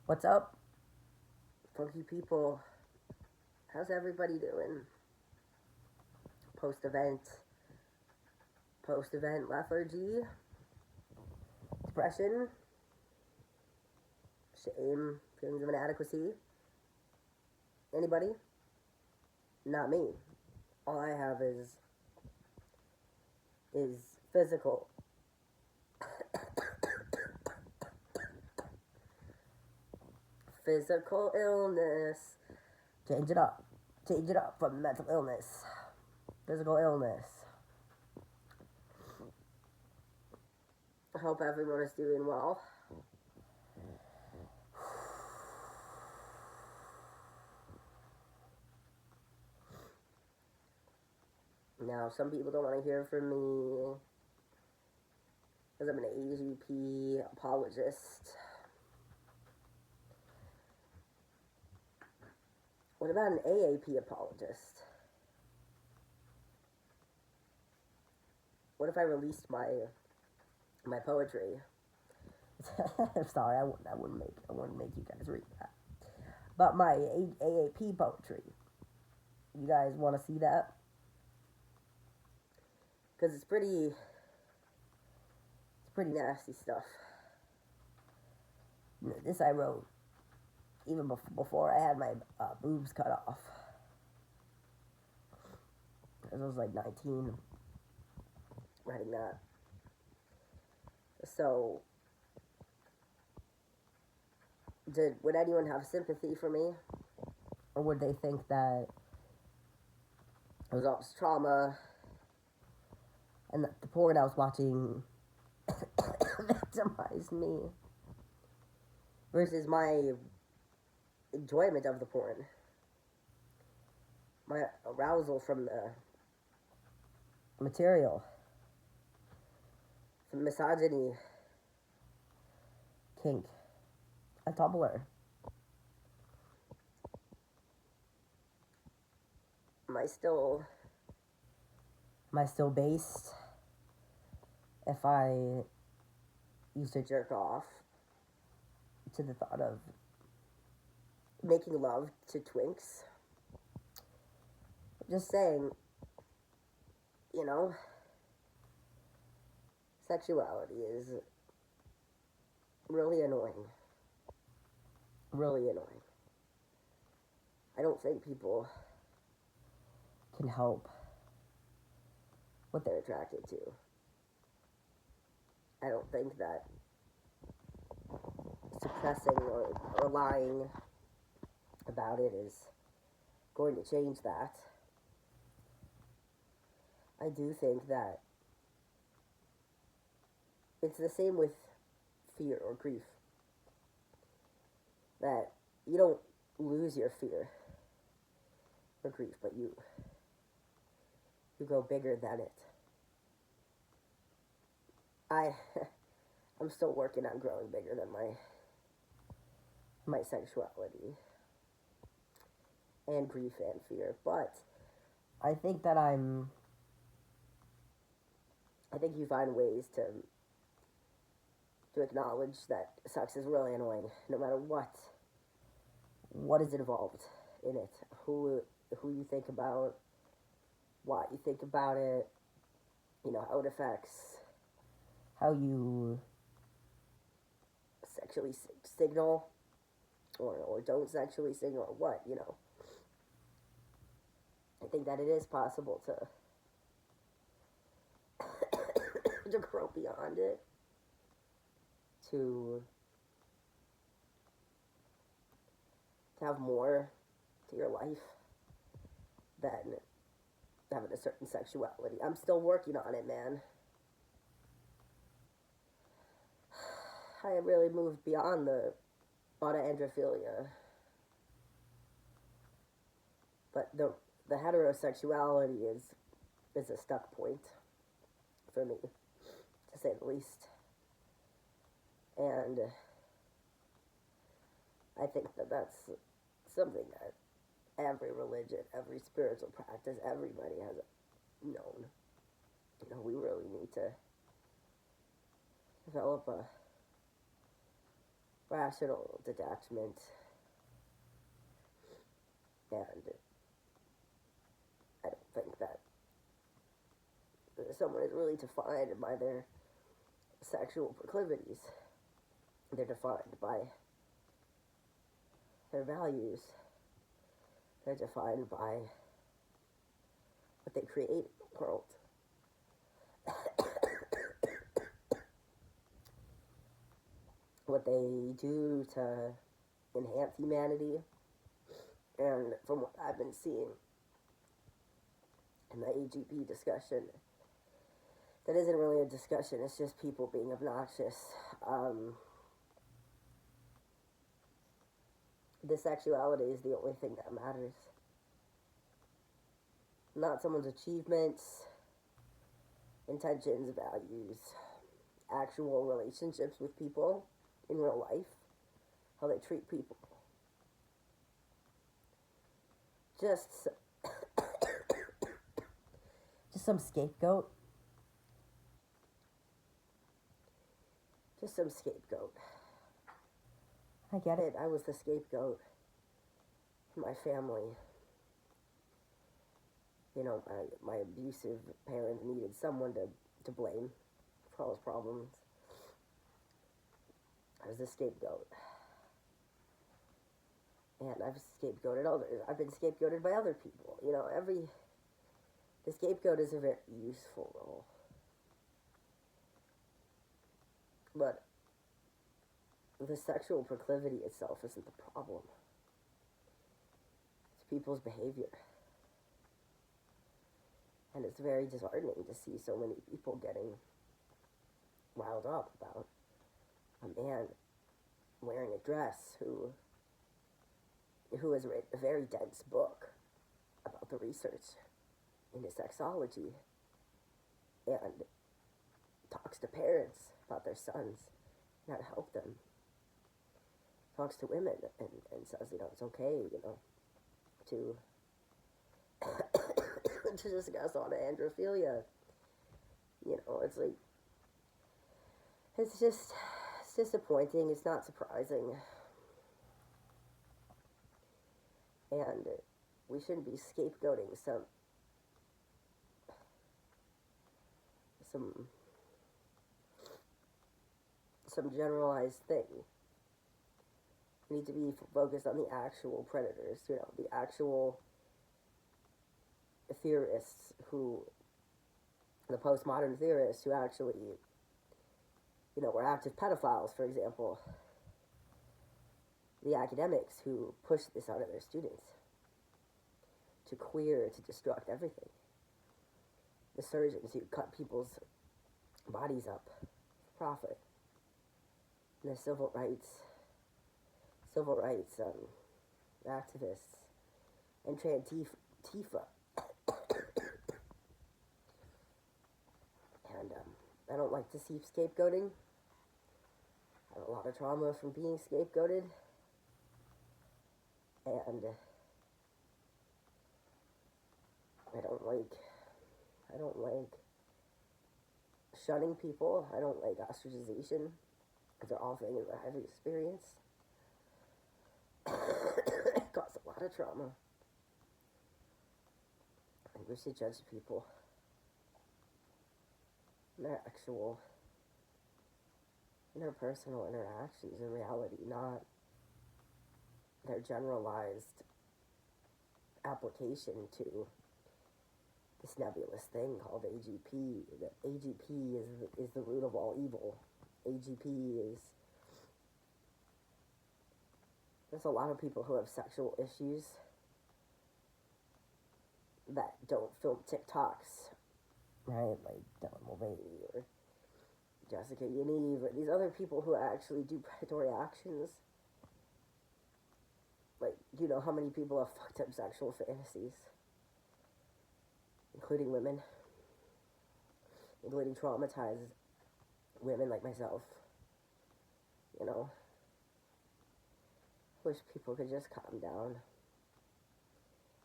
What's up, funky people? How's everybody doing? Post event lethargy, depression, shame, feelings of inadequacy. Anybody? Not me. All I have is physical. Physical illness. Change it up. Change it up from mental illness. Physical illness. I hope everyone is doing well. Now, some people don't want to hear from me because I'm an AGP apologist. What about an AAP apologist? What if I released my poetry? I'm sorry, I wouldn't make you guys read that. But my AAP poetry. You guys want to see that? Because it's pretty nasty stuff. This I wrote even before I had my boobs cut off. Because I was like 19 writing that. So, would anyone have sympathy for me? Or would they think that it was all just trauma and that the porn I was watching victimized me versus my enjoyment of the porn, my arousal from the material, from misogyny, kink, a Tumblr. Am I still based if I used to jerk off to the thought of making love to twinks? Just saying, sexuality is really annoying. Really annoying. I don't think people can help what they're attracted to. I don't think that suppressing or lying about it is going to change that. I do think that it's the same with fear or grief. That you don't lose your fear or grief, but you go bigger than it. I'm still working on growing bigger than my sexuality and grief and fear, but I think that I think you find ways to acknowledge that sex is really annoying, no matter what is involved in it, who you think about, what you think about it, how it affects how you sexually signal or don't sexually signal or what, I think that it is possible to grow beyond it, to have more to your life than having a certain sexuality. I'm still working on it, man. I have really moved beyond the autoandrophilia. But the heterosexuality is a stuck point for me, to say the least. And I think that that's something that every religion, every spiritual practice, everybody has known. We really need to develop rational detachment, and I don't think that someone is really defined by their sexual proclivities. They're defined by their values. They're defined by what they create in the world. What they do to enhance humanity. And from what I've been seeing in the AGP discussion, that isn't really a discussion, it's just people being obnoxious. The sexuality is the only thing that matters. Not someone's achievements, intentions, values, actual relationships with people in real life, how they treat people. Just some scapegoat. Just some scapegoat. I get it. I was the scapegoat in my family. You know, my abusive parent needed someone to blame for all his problems. I was the scapegoat. And I've scapegoated others. I've been scapegoated by other people. You know, the scapegoat is a very useful role. But the sexual proclivity itself isn't the problem. It's people's behavior. And it's very disheartening to see so many people getting riled up about a man wearing a dress who has written a very dense book about the research into sexology and talks to parents about their sons and how to help them. Talks to women and says, you know, it's okay, you know, to to discuss on androphilia. You know, it's like, it's disappointing. It's not surprising. And we shouldn't be scapegoating some generalized thing. We need to be focused on the actual predators, you know, the actual theorists the postmodern theorists who actually, you know, were active pedophiles, for example. The academics who push this out of their students. To queer, to destruct everything. The surgeons who cut people's bodies up for profit. And the civil rights activists and Antifa. And I don't like to see scapegoating. I have a lot of trauma from being scapegoated. And I don't like shunning people. I don't like ostracization. Because they're all things that I've experienced. It caused a lot of trauma. I wish to judge people in their actual interpersonal interactions in reality, not their generalized application to this nebulous thing called AGP. That AGP is the root of all evil. AGP is... There's a lot of people who have sexual issues that don't film TikToks, right? Like Dylan Mulvaney or Jessica Yaniv, or these other people who actually do predatory actions. Like, you know how many people have fucked up sexual fantasies? Including women. Including traumatized women like myself. You know? Wish people could just calm down.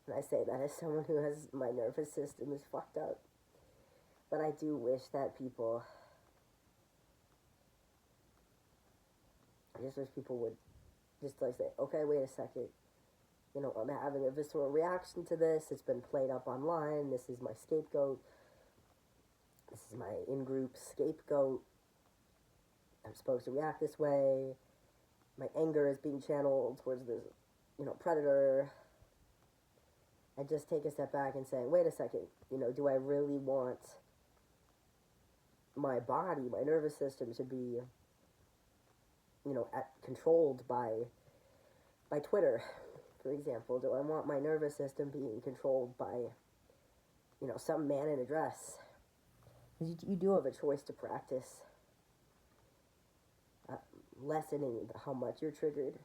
And I say that as someone who has, my nervous system is fucked up. But I do wish that people I just wish people would just like say, okay, wait a second, you know, I'm having a visceral reaction to this. It's been played up online. This is my scapegoat. This is my in-group scapegoat. I'm supposed to react this way. My anger is being channeled towards this, you know, predator. And just take a step back and say, wait a second, you know, do I really want my body, my nervous system to be, you know, controlled by Twitter, for example? Do I want my nervous system being controlled by, you know, some man in a dress? Because you do have a choice to practice lessening how much you're triggered.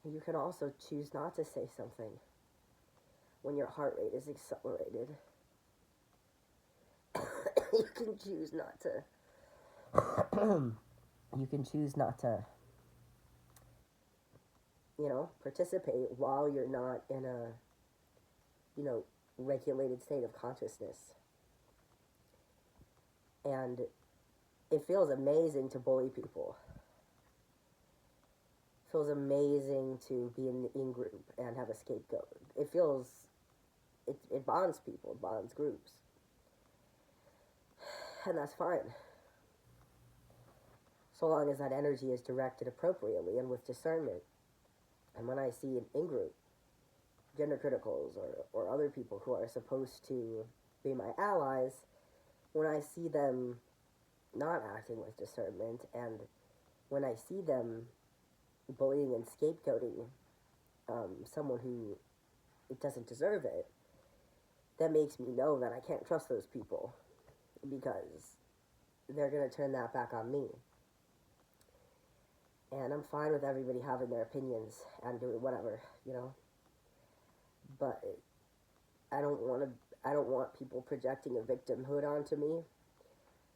You can also choose not to say something when your heart rate is accelerated. You can choose not to. You can choose not to, you know, participate while you're not in a, you know, regulated state of consciousness. And it feels amazing to bully people. It feels amazing to be in the in-group and have a scapegoat. It bonds people, it bonds groups. And that's fine. So long as that energy is directed appropriately and with discernment. And when I see an in-group, gender criticals or other people who are supposed to be my allies, when I see them not acting with discernment, and when I see them bullying and scapegoating someone who doesn't deserve it, that makes me know that I can't trust those people, because they're going to turn that back on me. And I'm fine with everybody having their opinions and doing whatever, you know. But I don't want people projecting a victimhood onto me.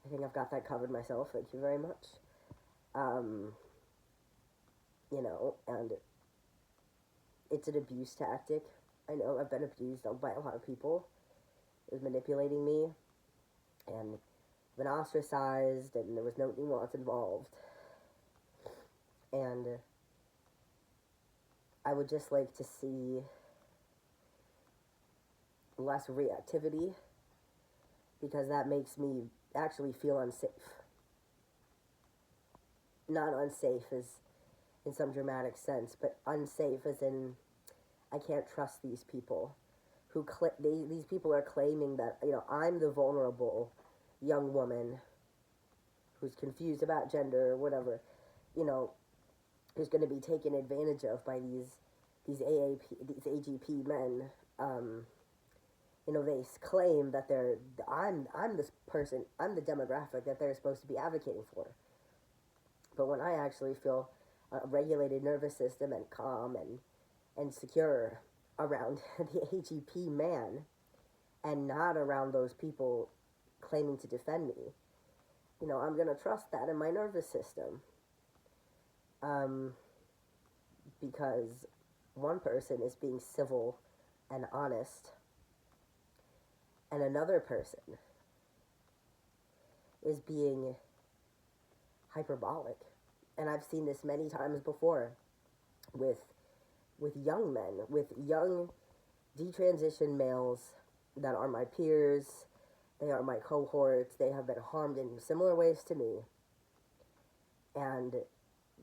I think I've got that covered myself. Thank you very much. You know, and it's an abuse tactic. I know I've been abused by a lot of people. It was manipulating me, and been ostracized, and there was no nuance involved. And I would just like to see less reactivity, because that makes me actually feel unsafe. Not unsafe as in some dramatic sense, but unsafe as in I can't trust these people who these people are claiming that, you know, I'm the vulnerable young woman who's confused about gender or whatever, you know, who's going to be taken advantage of by these AGP men. You know, they claim that I'm this person, I'm the demographic that they're supposed to be advocating for. But when I actually feel a regulated nervous system and calm and secure around the AGP man, and not around those people claiming to defend me, you know, I'm going to trust that in my nervous system. Because one person is being civil and honest, and another person is being hyperbolic. And I've seen this many times before with young men, with young detransition males that are my peers, they are my cohorts, they have been harmed in similar ways to me. And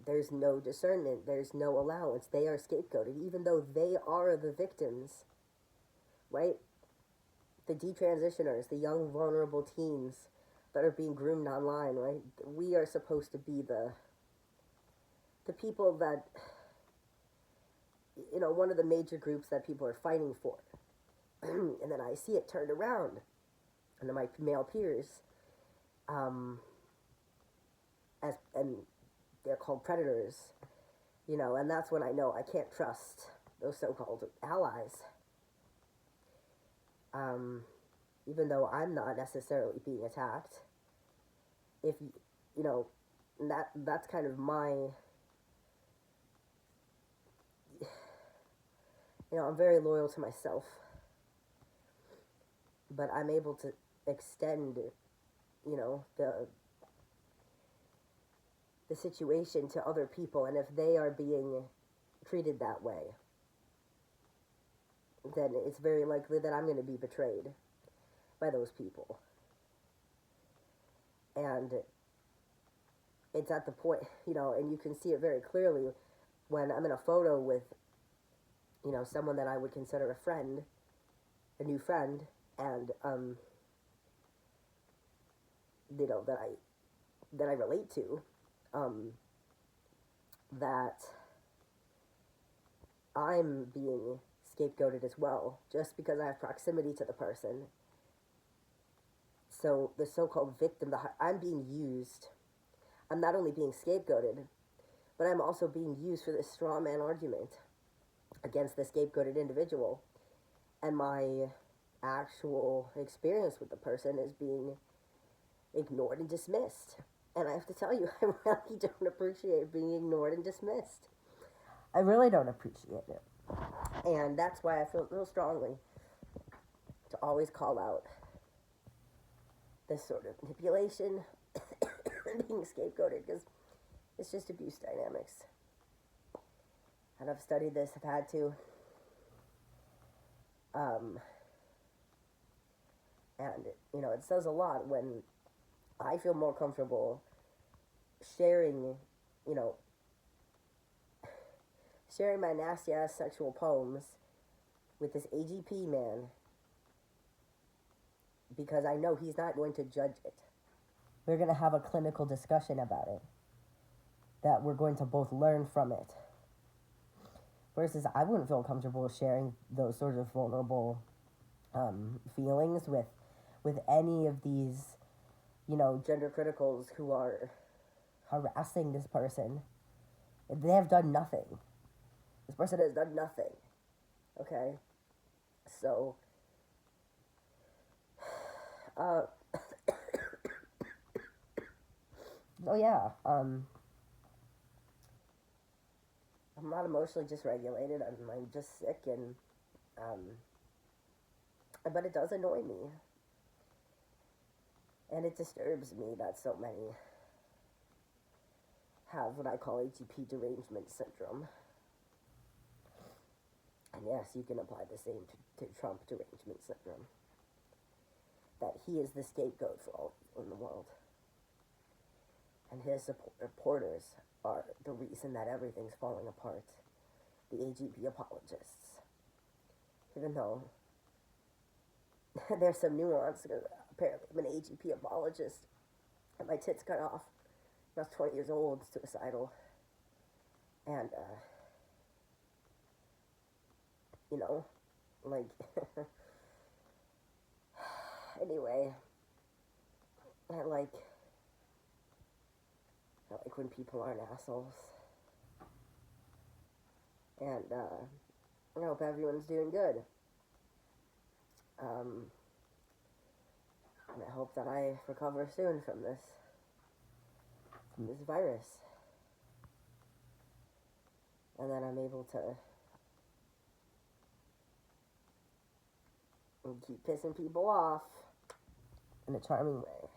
there's no discernment, there's no allowance. They are scapegoated, even though they are the victims, right? The detransitioners, the young vulnerable teens that are being groomed online, right? We are supposed to be the people that, you know, one of the major groups that people are fighting for. And then I see it turned around, and then my male peers, and they're called predators, you know, and that's when I know I can't trust those so-called allies. Even though I'm not necessarily being attacked, if, you know, that's kind of my, you know, I'm very loyal to myself, but I'm able to extend, you know, the situation to other people, and if they are being treated that way, then it's very likely that I'm going to be betrayed by those people. And it's at the point, and you can see it very clearly when I'm in a photo with, someone that I would consider a friend, a new friend, and, that I relate to, that I'm being scapegoated as well, just because I have proximity to the person. So the so-called victim, I'm being used. I'm not only being scapegoated, but I'm also being used for this straw man argument against the scapegoated individual. And my actual experience with the person is being ignored and dismissed. And I have to tell you, I really don't appreciate being ignored and dismissed. I really don't appreciate it. And that's why I feel real strongly to always call out this sort of manipulation and being scapegoated, because it's just abuse dynamics. And I've studied this, I've had to. And, it says a lot when I feel more comfortable sharing my nasty ass sexual poems with this AGP man, because I know he's not going to judge it. We're going to have a clinical discussion about it, that we're going to both learn from it. Versus I wouldn't feel comfortable sharing those sort of vulnerable feelings with any of these, gender criticals who are harassing this person. They have done nothing. This person has done nothing. Okay? So, oh yeah, I'm not emotionally dysregulated. I'm just sick, and but it does annoy me, and it disturbs me that so many have what I call AGP derangement syndrome. And yes, you can apply the same to Trump derangement syndrome. That he is the scapegoat for all people in the world. And his supporters are the reason that everything's falling apart. The AGP apologists. Even though there's some nuance, because apparently I'm an AGP apologist. Had my tits cut off when I was 20 years old, suicidal. And, anyway, I like when people aren't assholes. And, I hope everyone's doing good. And I hope that I recover soon from this virus. And that I'm able to keep pissing people off in a charming way.